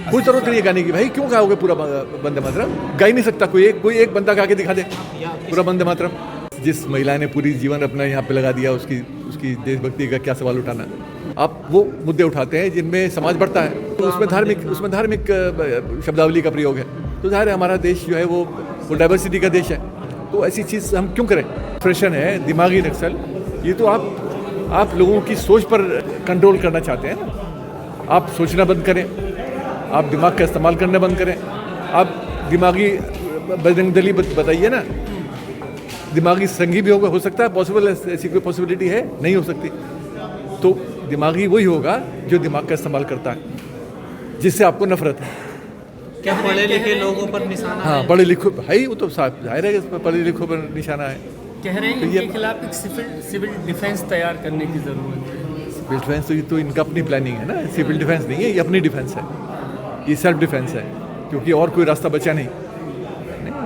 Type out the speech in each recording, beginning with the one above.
कोई जरूरत नहीं है गाने की। भाई क्यों गाओगे पूरा वंदे मातरम? गा ही नहीं सकता कोई एक बंदा गा के दिखा दे पूरा वंदे मातरम। जिस महिला ने पूरी जीवन अपना यहाँ पे लगा दिया, उसकी देशभक्ति का क्या सवाल उठाना? आप वो मुद्दे उठाते हैं जिनमें समाज बढ़ता है, तो उसमें धार्मिक शब्दावली का प्रयोग है। तो जाहिर है हमारा देश जो है वो डाइवर्सिटी का देश है, तो ऐसी चीज़ हम क्यों करें? डिप्रेशन है, दिमागी नक्सल, ये तो आप लोगों की सोच पर कंट्रोल करना चाहते हैं ना। आप सोचना बंद करें, आप दिमाग का इस्तेमाल करना बंद करें। आप दिमागी बजरंगदली बताइए ना, दिमागी संगी भी होगा, हो सकता है पॉसिबल, ऐसी कोई पॉसिबिलिटी है? नहीं हो सकती। तो दिमागी वही होगा जो दिमाग का इस्तेमाल करता है, जिससे आपको नफरत है। क्या पढ़े लिखे लोगों पर निशाना है? हाँ, पढ़े लिखो, भाई वो तो साफ जाहिर है कि पढ़े लिखों पर निशाना है। कह रहे हैं तो इनके खिलाफ एक सिविल डिफेंस तैयार करने की ज़रूरत है। सिविल डिफेंस तो इनका अपनी प्लानिंग है ना, सिविल डिफेंस नहीं है, ये अपनी डिफेंस है, ये सेल्फ डिफेंस है, क्योंकि और कोई रास्ता बचा नहीं,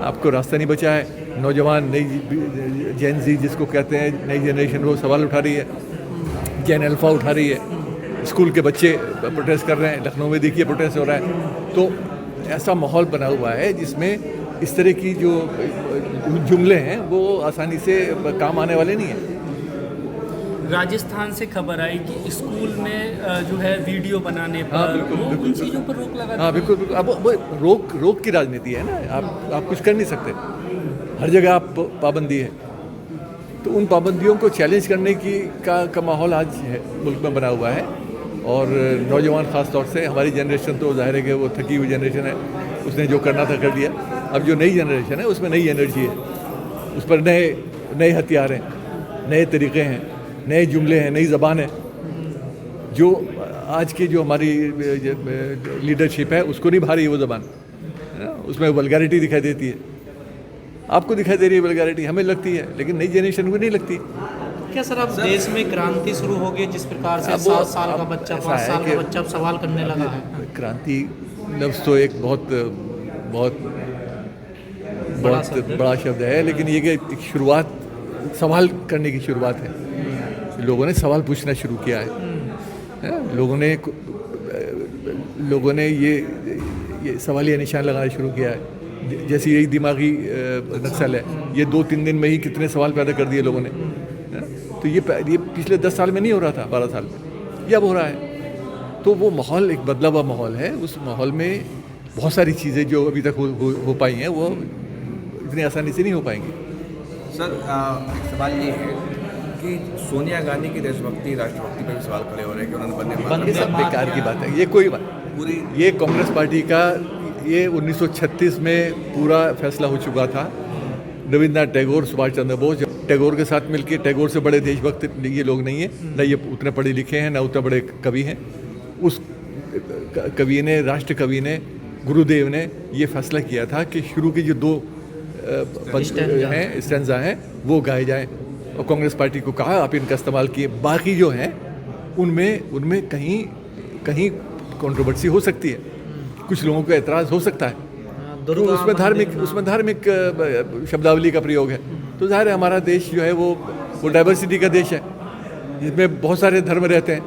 आपको रास्ता नहीं बचा है। नौजवान नई जेन जी जिसको कहते हैं, नई जनरेशन वो सवाल उठा रही है, जेन अल्फा उठा रही है, स्कूल के बच्चे प्रोटेस्ट कर रहे हैं, लखनऊ में देखिए प्रोटेस्ट हो रहा है। तो ऐसा माहौल बना हुआ है जिसमें इस तरह की जो जुमले हैं वो आसानी से काम आने वाले नहीं हैं। राजस्थान से खबर आई कि स्कूल में जो है वीडियो बनाने पर उन चीज़ों पर रोक लगा। हाँ बिल्कुल। अब वो रोक की राजनीति है ना, आप कुछ कर नहीं सकते, हर जगह आप पाबंदी है। तो उन पाबंदियों को चैलेंज करने का माहौल आज है मुल्क में बना हुआ है। और नौजवान ख़ास तौर से हमारी जनरेशन तो जाहिर है कि वो थकी हुई जनरेशन है, उसने जो करना था कर दिया। अब जो नई जनरेशन है उसमें नई एनर्जी है, उस पर नए हथियार हैं, नए तरीक़े हैं, नए जुमले हैं, नई ज़बान है, जो आज की जो हमारी लीडरशिप है उसको नहीं भा रही है वो ज़बान, उसमें वल्गैरिटी दिखाई देती है। आपको दिखाई दे रही है वल्गैरिटी, हमें लगती है, लेकिन नई जनरेशन को नहीं लगती। क्या सर अब देश में क्रांति शुरू हो गई, जिस प्रकार से 7 साल का बच्चा 5 साल का बच्चा सवाल करने लगा है? क्रांति लफ्ज़ तो एक बहुत बड़ा शब्द है, लेकिन ये कि शुरुआत सवाल करने की शुरुआत है। लोगों ने सवाल पूछना शुरू किया है, लोगों ने ये सवालिया निशान लगाना शुरू किया है। जैसे यही दिमागी नक्सल है, ये 2-3 दिन में ही कितने सवाल पैदा कर दिए लोगों ने। तो ये पिछले 10 साल में नहीं हो रहा था, 12 साल में, ये अब हो रहा है। तो वो माहौल एक बदला हुआ माहौल है। उस माहौल में बहुत सारी चीज़ें जो अभी तक हो पाई हैं वो इतनी आसानी से नहीं हो पाएंगी। सर एक सवाल ये है कि सोनिया गांधी की देशभक्ति राष्ट्रभक्ति पर भी सवाल खड़े हो रहे हैं कि उन्होंने ये सब बेकार की बात है। ये कोई पूरी ये कांग्रेस पार्टी का ये 1936 में पूरा फैसला हो चुका था। रविन्द्रनाथ टैगोर, सुभाष चंद्र बोस, टैगोर के साथ मिलकर, टैगोर से बड़े देशभक्त ये लोग नहीं हैं, न ये उतने पढ़े लिखे हैं, न उतने बड़े कवि हैं। उस कवि ने, राष्ट्र कवि ने, गुरुदेव ने ये फैसला किया था कि शुरू की जो 2 स्टैंजा हैं वो गाए जाएं, और कांग्रेस पार्टी को कहा आप इनका इस्तेमाल किए। बाकी जो हैं उनमें कहीं कंट्रोवर्सी हो सकती है, कुछ लोगों को एतराज़ हो सकता है, तो उसमें धार्मिक शब्दावली का प्रयोग है। तो जाहिर है हमारा देश जो है वो डाइवर्सिटी का देश है, जिसमें बहुत सारे धर्म रहते हैं,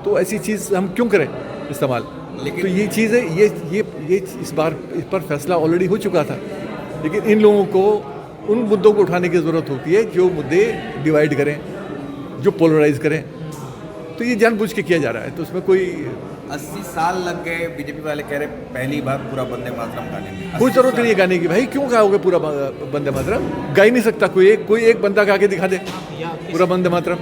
तो ऐसी चीज़ हम क्यों करें इस्तेमाल? तो ये चीज़ है, ये इस पर फैसला ऑलरेडी हो चुका था। लेकिन इन लोगों को उन मुद्दों को उठाने की ज़रूरत होती है जो मुद्दे डिवाइड करें, जो पोलराइज करें। तो ये जानबूझ के किया जा रहा है, तो उसमें कोई 80 साल लग गए। बीजेपी वाले कह रहे पहली बार पूरा वंदे मातरम गाने में। कोई ज़रूरत नहीं है गाने की। भाई क्यों गाओगे पूरा वंदे मातरम? गा ही नहीं सकता कोई एक बंदा गा के दिखा दे पूरा वंदे मातरम,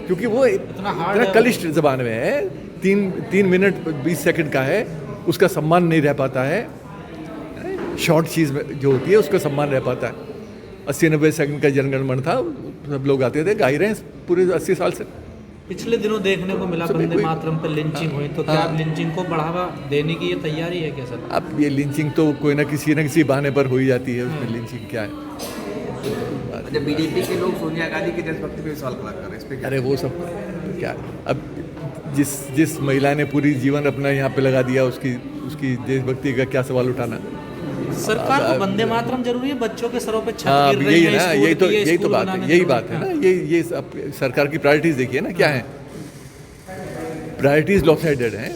क्योंकि वो इतना कलिष्ठ ज़बान में है, 3 मिनट 20 सेकंड का है, उसका सम्मान नहीं रह पाता है। शॉर्ट चीज़ जो होती है उसका सम्मान रह पाता है। 80-90 सेकंड का जनगण मन था, सब लोग आते थे, गा ही रहे हैं पूरे 80 साल से। पिछले दिनों देखने को मिला वंदे मातरम पर लिंचिंग हुई, तो क्या लिंचिंग को बढ़ावा देने की ये तैयारी है क्या सर? अब ये लिंचिंग तो कोई ना किसी बहाने पर हो ही जाती है, उसमें लिंचिंग क्या है? जब बीजेपी के लोग सोनिया गांधी की देशभक्ति पे सवाल खड़ा कर रहे हैं, इस पे क्या? अरे वो सब क्या, अब जिस महिला ने पूरी जीवन अपना यहाँ पे लगा दिया, उसकी देशभक्ति का क्या सवाल उठाना? सरकार को वंदे मातरम जरूरी है, बच्चों के सरों पे छत गिर रही यही है, ना, यही तो बात है, यही बात है ना। ये सरकार की प्रायोरिटीज देखिए ना क्या है। प्रायोरिटीज लॉपसाइडेड हैं।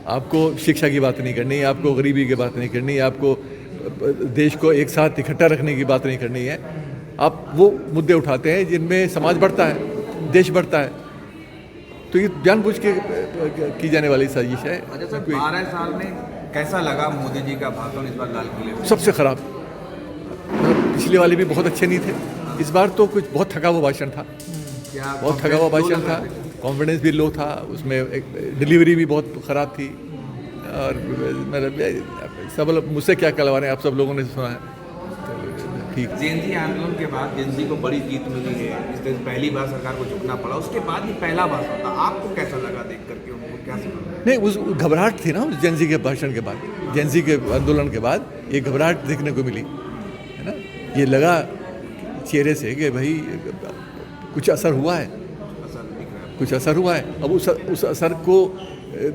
आपको शिक्षा की बात नहीं करनी, आपको गरीबी की बात नहीं करनी, आपको देश को एक साथ इकट्ठा रखने की बात नहीं करनी है। आप वो मुद्दे उठाते हैं जिनमें समाज बढ़ता है, देश बढ़ता है। तो ये जानबूझ के की जाने वाली साजिश है। अच्छा सर, 12 साल में कैसा लगा मोदी जी का भाषण इस बार लाल किले में? सबसे ख़राब। पिछले वाले भी बहुत अच्छे नहीं थे, इस बार तो कुछ बहुत थका हुआ भाषण था, क्या बहुत थका हुआ भाषण था, कॉन्फिडेंस भी लो था, उसमें एक डिलीवरी भी बहुत ख़राब थी। और मतलब सब लोग मुझसे क्या कहलवा रहे हैं, आप सब लोगों ने सुना है। ठीक। जेएनजी आंदोलन के बाद जेएनजी को बड़ी जीत मिली है, इस देश पहली बार सरकार को झुकना पड़ा, उसके बाद ही पहला भाषण था। आपको कैसा लगा देख करके, उनको क्या समझा? नहीं, उस घबराहट थी ना उस जेएनजी के भाषण के बाद, जेएनजी के आंदोलन के बाद ये घबराहट देखने को मिली, है ना। ये लगा चेहरे से कि भाई कुछ असर हुआ है, कुछ असर हुआ है। अब उस असर को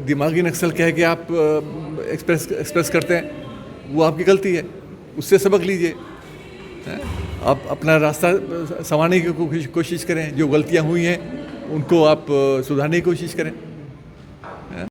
दिमागी नक्सल कह के आप एक्सप्रेस करते हैं, वो आपकी गलती है, उससे सबक लीजिए। आप अपना रास्ता संवारने की कोशिश करें, जो गलतियां हुई हैं उनको आप सुधारने की कोशिश करें।